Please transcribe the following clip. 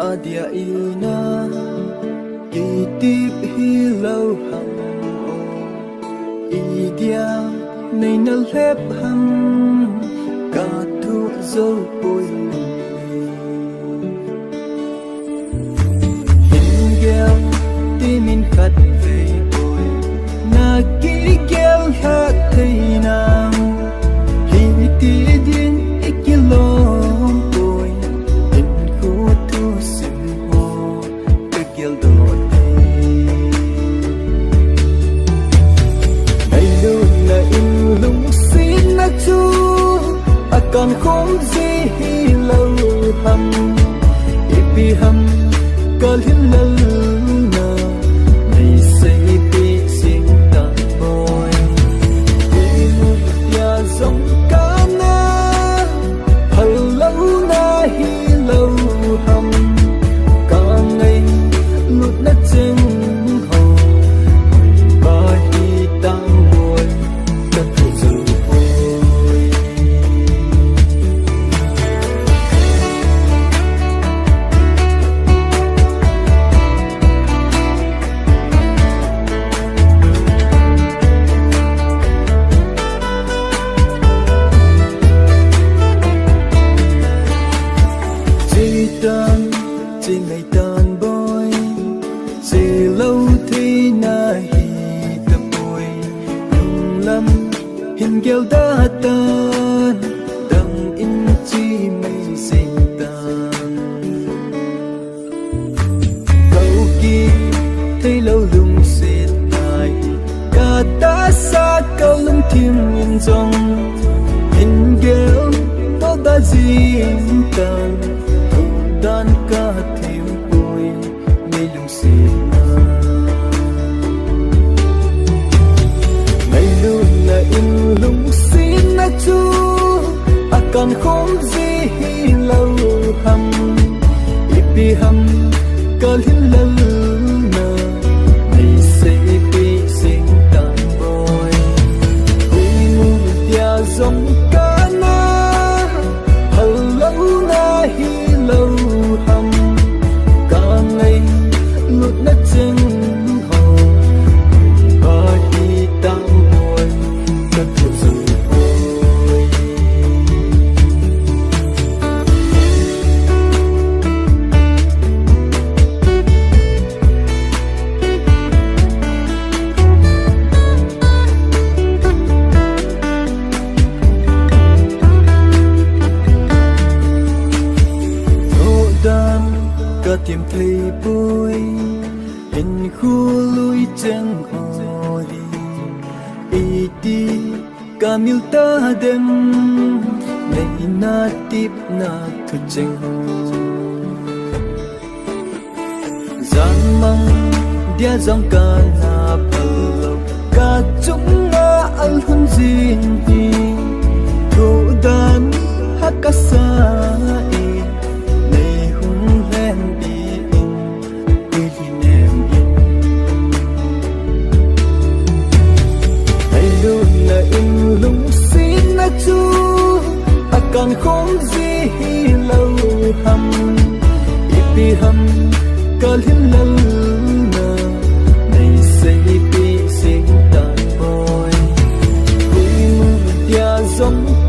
adia ina ki tip hi lo hang idia nei na lep ham ka thu zo poi hin gel timin khat ve oi na ki gel hat theina hi ti din ikilom poi in khu thu sim ho ke gel do chu akan khom gì lâu hầm ipi hầm kalhin lal na nay say pi sing ta boy imu ya zong kana hal lâu na hi lâu hầm ka ngày lut na cheng ho ba hi tang boy ta thu zu ngày tan boy chỉ lâu thì na hi tập boy lung lâm hình kêu đã tan đằng in chi mây sinh tan câu kia thấy lâu lung xịt lại cả ta xa câu lung thiên nhìn dòng hình kêu đó đã diêm tan dan ka thêm bôi mây lung xịt ngày luôn là in lung xịt na chu akan khom gì lâu hầm ipi hầm kalhin lal na nay say pi sing tan boy imu dia zong kana hal lâu na hi lâu hầm cả ngày lút nát chân hồ ba hi tang boy cất thu dần boy cả tìm thấy bôi hình khu lui chân hồ đi đi cả miêu ta đêm này na tiếp na thu chân hồ gian măng dia dòng ca na palo cả chúng na al hun zin hi thu dan hakasa chu akan khom gì lâu hầm ipi hầm kalhin lal na nay say pi sing tan boy imu dia zong